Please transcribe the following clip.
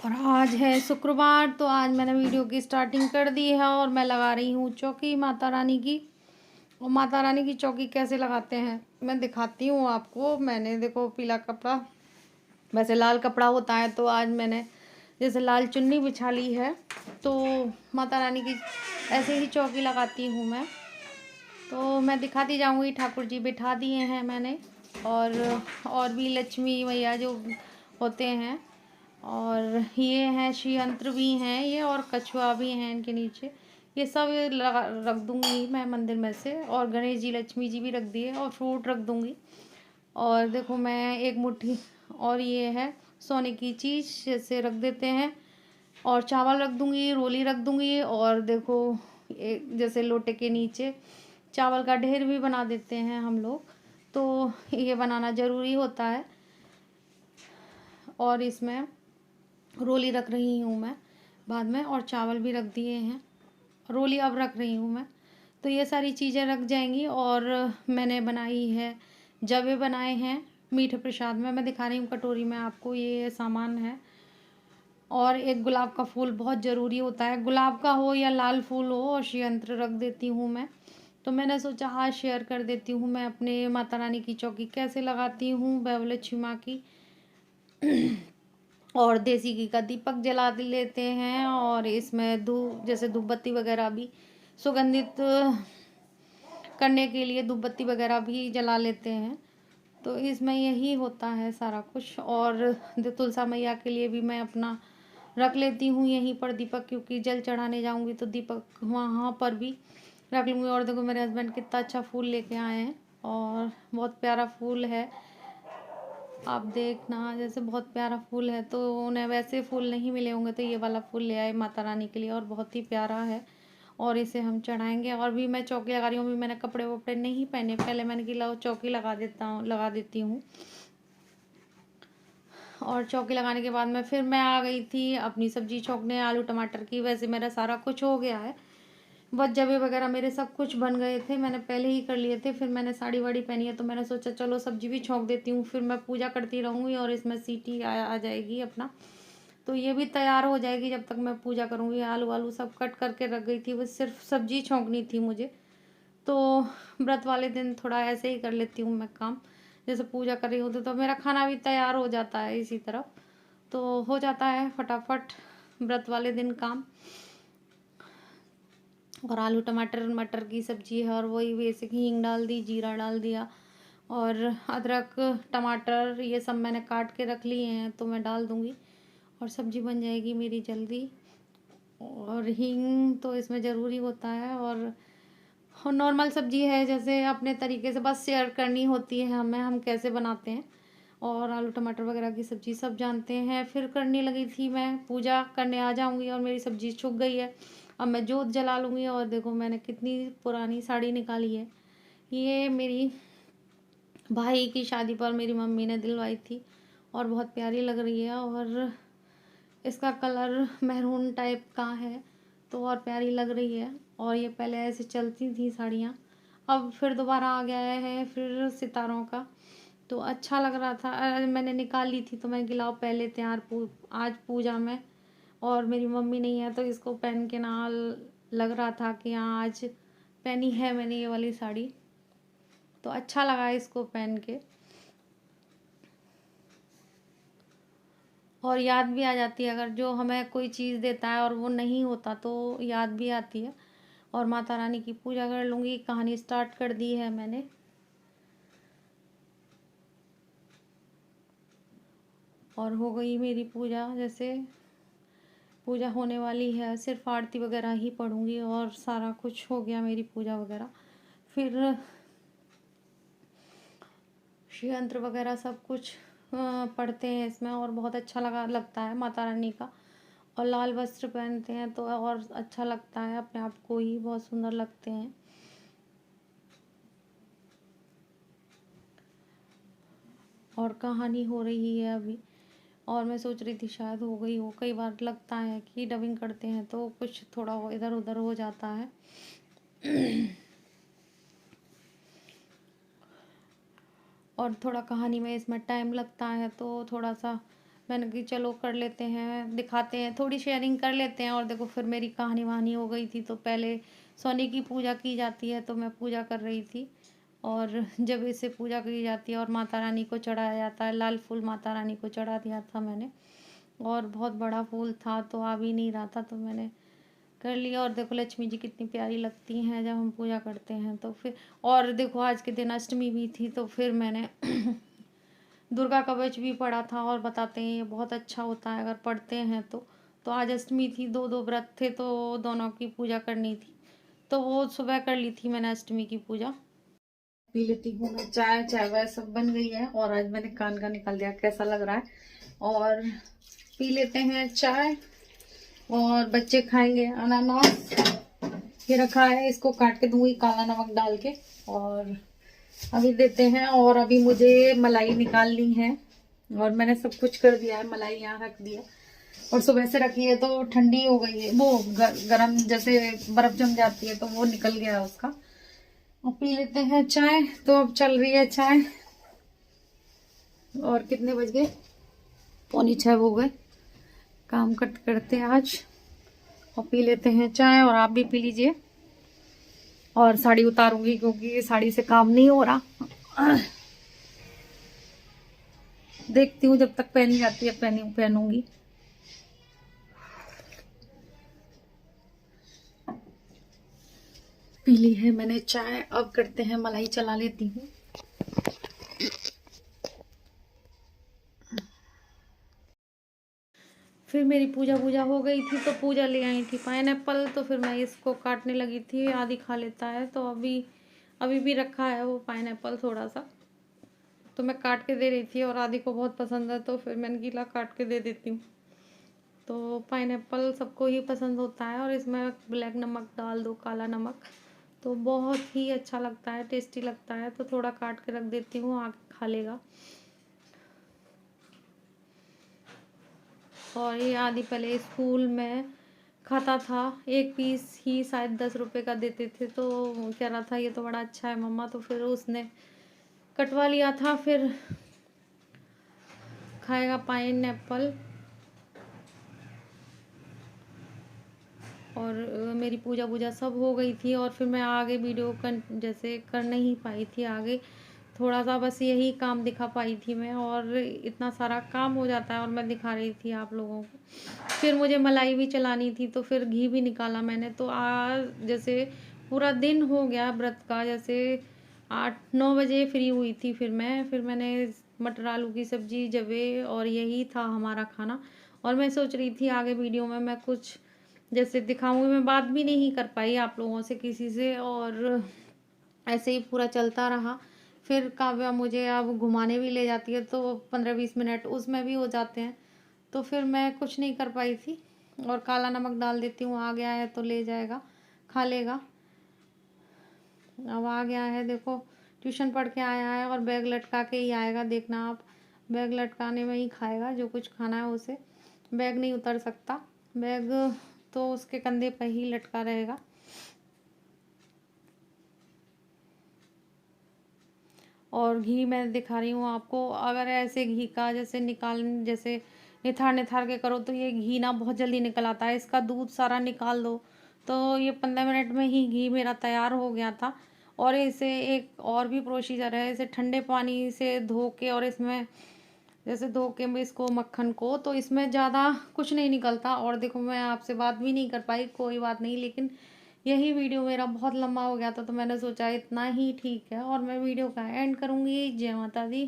और आज है शुक्रवार, तो आज मैंने वीडियो की स्टार्टिंग कर दी है और मैं लगा रही हूँ चौकी माता रानी की। और माता रानी की चौकी कैसे लगाते हैं मैं दिखाती हूँ आपको। मैंने देखो पीला कपड़ा, वैसे लाल कपड़ा होता है, तो आज मैंने जैसे लाल चुन्नी बिछा ली है। तो माता रानी की ऐसे ही चौकी लगाती हूँ मैं। तो मैं दिखाती जाऊँगी। ठाकुर जी बिठा दिए हैं मैंने, और भी लक्ष्मी मैया जो होते हैं, और ये हैं श्री यंत्र भी हैं ये, और कछुआ भी हैं इनके नीचे। ये सब लगा रख दूँगी मैं मंदिर में से, और गणेश जी लक्ष्मी जी भी रख दिए, और फ्रूट रख दूँगी। और देखो मैं एक मुट्ठी, और ये है सोने की चीज़ जैसे रख देते हैं, और चावल रख दूँगी, रोली रख दूँगी। और देखो जैसे लोटे के नीचे चावल का ढेर भी बना देते हैं हम लोग, तो ये बनाना ज़रूरी होता है। और इसमें रोली रख रही हूँ मैं बाद में, और चावल भी रख दिए हैं, रोली अब रख रही हूँ मैं। तो ये सारी चीज़ें रख जाएंगी। और मैंने बनाई है, जवे बनाए हैं मीठे प्रसाद में, मैं दिखा रही हूँ कटोरी में आपको, ये सामान है। और एक गुलाब का फूल बहुत ज़रूरी होता है, गुलाब का हो या लाल फूल हो, और यंत्र रख देती हूँ मैं। तो मैंने सोचा आज शेयर कर देती हूँ मैं अपने माता रानी की चौकी कैसे लगाती हूँ, लक्ष्मी माँ की। और देसी घी का दीपक जला लेते हैं, और इसमें धूप जैसे धूप बत्ती वगैरह भी सुगंधित करने के लिए धूप बत्ती वगैरह भी जला लेते हैं। तो इसमें यही होता है सारा कुछ। और तुलसा मैया के लिए भी मैं अपना रख लेती हूँ यहीं पर दीपक, क्योंकि जल चढ़ाने जाऊँगी तो दीपक वहाँ पर भी रख लूँगी। और देखो मेरे हस्बैंड कितना अच्छा फूल लेके आए हैं, और बहुत प्यारा फूल है, आप देखना जैसे बहुत प्यारा फूल है। तो उन्हें वैसे फूल नहीं मिले होंगे, तो ये वाला फूल ले आए माता रानी के लिए, और बहुत ही प्यारा है। और इसे हम चढ़ाएंगे। और भी मैं चौकी लगा रही हूँ, अभी मैंने कपड़े वपड़े नहीं पहने, पहले मैंने कि लाओ चौकी लगा देती हूँ। और चौकी लगाने के बाद में फिर मैं आ गई थी अपनी सब्जी छोंकने, आलू टमाटर की। वैसे मेरा सारा कुछ हो गया है, बस जबे वगैरह मेरे सब कुछ बन गए थे, मैंने पहले ही कर लिए थे। फिर मैंने साड़ी वाड़ी पहनी है, तो मैंने सोचा चलो सब्जी भी छोंक देती हूँ, फिर मैं पूजा करती रहूँगी, और इसमें सीटी आ जाएगी अपना, तो ये भी तैयार हो जाएगी जब तक मैं पूजा करूँगी। आलू वालू सब कट करके रख गई थी, बस सिर्फ सब्जी छोंकनी थी मुझे। तो व्रत वाले दिन थोड़ा ऐसे ही कर लेती हूँ मैं काम, जैसे पूजा कर रही होती तो मेरा खाना भी तैयार हो जाता है इसी तरफ, तो हो जाता है फटाफट व्रत वाले दिन काम। और आलू टमाटर मटर की सब्ज़ी है, और वही बेसिक हींग डाल दी, जीरा डाल दिया, और अदरक टमाटर ये सब मैंने काट के रख लिए हैं, तो मैं डाल दूँगी, और सब्ज़ी बन जाएगी मेरी जल्दी। और हींग तो इसमें ज़रूरी होता है। और नॉर्मल सब्ज़ी है, जैसे अपने तरीके से बस शेयर करनी होती है हमें, हम कैसे बनाते हैं। और आलू टमाटर वगैरह की सब्ज़ी सब जानते हैं। फिर करने लगी थी मैं, पूजा करने आ जाऊंगी, और मेरी सब्ज़ी छुक गई है। अब मैं जोत जला लूँगी। और देखो मैंने कितनी पुरानी साड़ी निकाली है, ये मेरी भाई की शादी पर मेरी मम्मी ने दिलवाई थी, और बहुत प्यारी लग रही है। और इसका कलर मैरून टाइप का है, तो और प्यारी लग रही है। और ये पहले ऐसे चलती थी साड़ियाँ, अब फिर दोबारा आ गया है फिर सितारों का, तो अच्छा लग रहा था। मैंने निकाल ली थी, तो मैं गिलाव पहन लेते हैं आज पूजा में। और मेरी मम्मी नहीं है, तो इसको पहन के ना लग रहा था कि हाँ आज पहनी है मैंने ये वाली साड़ी, तो अच्छा लगा इसको पहन के। और याद भी आ जाती है, अगर जो हमें कोई चीज़ देता है और वो नहीं होता तो याद भी आती है। और माता रानी की पूजा कर लूँगी, कहानी स्टार्ट कर दी है मैंने। और हो गई मेरी पूजा, जैसे पूजा होने वाली है, सिर्फ आरती वगैरह ही पढ़ूँगी, और सारा कुछ हो गया मेरी पूजा वगैरह। फिर श्री यंत्र वगैरह सब कुछ पढ़ते हैं इसमें, और बहुत अच्छा लगता है माता रानी का। और लाल वस्त्र पहनते हैं तो और अच्छा लगता है, अपने आप को ही बहुत सुंदर लगते हैं। और कहानी हो रही है अभी, और मैं सोच रही थी शायद हो गई हो। कई बार लगता है कि डबिंग करते हैं तो कुछ थोड़ा इधर उधर हो जाता है। और थोड़ा कहानी में इसमें टाइम लगता है, तो थोड़ा सा मैंने कि चलो कर लेते हैं, दिखाते हैं, थोड़ी शेयरिंग कर लेते हैं। और देखो फिर मेरी कहानी वहानी हो गई थी। तो पहले सोने की पूजा की जाती है, तो मैं पूजा कर रही थी। और जब इसे पूजा की जाती है और माता रानी को चढ़ाया जाता है, लाल फूल माता रानी को चढ़ा दिया था मैंने। और बहुत बड़ा फूल था तो आ भी नहीं रहा था, तो मैंने कर लिया। और देखो लक्ष्मी जी कितनी प्यारी लगती हैं जब हम पूजा करते हैं। तो फिर और देखो आज के दिन अष्टमी भी थी, तो फिर मैंने दुर्गा कवच भी पढ़ा था। और बताते हैं ये बहुत अच्छा होता है अगर पढ़ते हैं तो आज अष्टमी थी, दो दो व्रत थे, तो दोनों की पूजा करनी थी, तो वो सुबह कर ली थी मैंने अष्टमी की पूजा। पी लेती हूँ मैं चाय। चाय वाय सब बन गई है। और आज मैंने कान का निकाल दिया, कैसा लग रहा है। और पी लेते हैं चाय। और बच्चे खाएंगे अनानास, ये रखा है, इसको काट के दूंगी काला नमक डाल के। और अभी देते हैं। और अभी मुझे मलाई निकालनी है, और मैंने सब कुछ कर दिया है, मलाई यहाँ रख दिया। और सुबह से रखी है तो ठंडी हो गई है, वो गरम जैसे बर्फ जम जाती है तो वो निकल गया है उसका। और पी लेते हैं चाय। तो अब चल रही है चाय। और कितने बज गए, 5:45 हो गए काम करते करते आज। और पी लेते हैं चाय, और आप भी पी लीजिए। और साड़ी उतारूंगी क्योंकि साड़ी से काम नहीं हो रहा। देखती हूँ जब तक पहनी जाती है पहनूंगी। पी ली है मैंने चाय। अब करते हैं मलाई चला लेती हूँ। फिर मेरी पूजा हो गई थी, तो पूजा ले आई थी पाइनएप्पल। तो फिर मैं इसको काटने लगी थी, आदि खा लेता है। तो अभी भी रखा है वो पाइनएप्पल थोड़ा सा, तो मैं काट के दे रही थी। और आदि को बहुत पसंद है, तो फिर मैंने गीला काट के दे देती हूँ। तो पाइनएप्पल सबको ही पसंद होता है, और इसमें ब्लैक नमक डाल दो, काला नमक, तो बहुत ही अच्छा लगता है, टेस्टी लगता है। तो थोड़ा काट के रख देती हूँ, आके खा लेगा। और ये आदि पहले स्कूल में खाता था, एक पीस ही शायद 10 रुपए का देते थे। तो कह रहा था ये तो बड़ा अच्छा है मम्मा, तो फिर उसने कटवा लिया था। फिर खाएगा पाइनएप्पल। और मेरी पूजा सब हो गई थी। और फिर मैं आगे वीडियो जैसे कर नहीं पाई थी आगे, थोड़ा सा बस यही काम दिखा पाई थी मैं। और इतना सारा काम हो जाता है, और मैं दिखा रही थी आप लोगों को। फिर मुझे मलाई भी चलानी थी, तो फिर घी भी निकाला मैंने। तो आज जैसे पूरा दिन हो गया व्रत का, जैसे 8-9 बजे फ्री हुई थी। फिर मैंने मटर आलू की सब्जी, जवे, और यही था हमारा खाना। और मैं सोच रही थी आगे वीडियो में मैं कुछ जैसे दिखाऊंगी। मैं बात भी नहीं कर पाई आप लोगों से किसी से, और ऐसे ही पूरा चलता रहा। फिर काव्या मुझे अब घुमाने भी ले जाती है, तो 15-20 मिनट उसमें भी हो जाते हैं। तो फिर मैं कुछ नहीं कर पाई थी। और काला नमक डाल देती हूँ, आ गया है तो ले जाएगा, खा लेगा। अब आ गया है, देखो ट्यूशन पढ़ के आया है, और बैग लटका के ही आएगा, देखना आप। बैग लटकाने में ही खाएगा जो कुछ खाना है उसे। बैग नहीं उतर सकता, बैग तो उसके कंधे पर ही लटका रहेगा। और घी मैं दिखा रही हूँ आपको। अगर ऐसे घी का जैसे निथार निथार के करो, तो ये घी ना बहुत जल्दी निकल आता है। इसका दूध सारा निकाल दो, तो ये 15 मिनट में ही घी मेरा तैयार हो गया था। और इसे एक और भी प्रोसीजर है, इसे ठंडे पानी से धो के, और इसमें जैसे धो के मैं इसको मक्खन को, तो इसमें ज़्यादा कुछ नहीं निकलता। और देखो मैं आपसे बात भी नहीं कर पाई, कोई बात नहीं, लेकिन यही वीडियो मेरा बहुत लंबा हो गया था, तो मैंने सोचा इतना ही ठीक है। और मैं वीडियो का एंड करूँगी। जय माता दी।